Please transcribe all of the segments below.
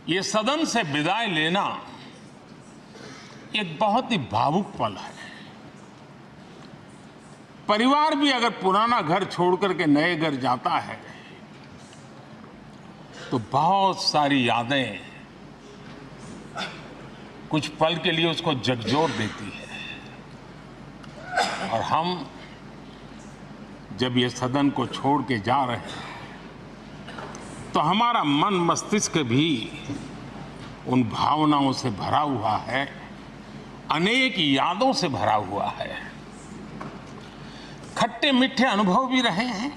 ये सदन से विदाई लेना एक बहुत ही भावुक पल है। परिवार भी अगर पुराना घर छोड़ करके नए घर जाता है तो बहुत सारी यादें कुछ पल के लिए उसको झकझोर देती है। और हम जब ये सदन को छोड़ के जा रहे हैं तो हमारा मन मस्तिष्क भी उन भावनाओं से भरा हुआ है, अनेक यादों से भरा हुआ है। खट्टे मीठे अनुभव भी रहे हैं,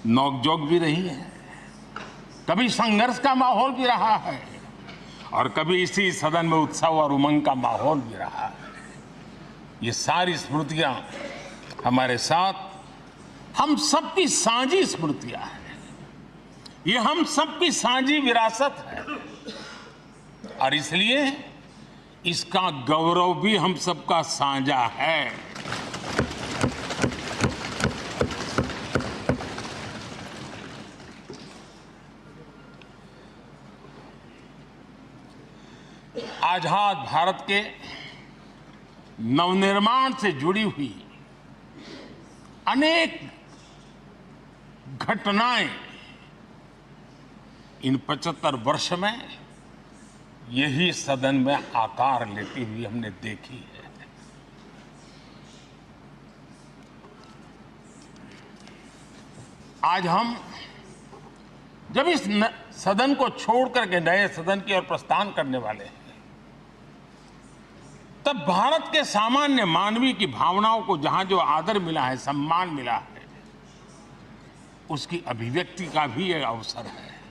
नोकझोंक भी रही है, कभी संघर्ष का माहौल भी रहा है और कभी इसी सदन में उत्सव और उमंग का माहौल भी रहा है। ये सारी स्मृतियां हमारे साथ हम सबकी साझी स्मृतियां हैं, ये हम सबकी साझी विरासत है और इसलिए इसका गौरव भी हम सबका साझा है। आजाद भारत के नवनिर्माण से जुड़ी हुई अनेक घटनाएं इन 75 वर्ष में यही सदन में आकार लेती हुई हमने देखी है। आज हम जब इस सदन को छोड़ करके नए सदन की ओर प्रस्थान करने वाले हैं तब भारत के सामान्य मानवी की भावनाओं को जहां जो आदर मिला है, सम्मान मिला है, उसकी अभिव्यक्ति का भी एक अवसर है।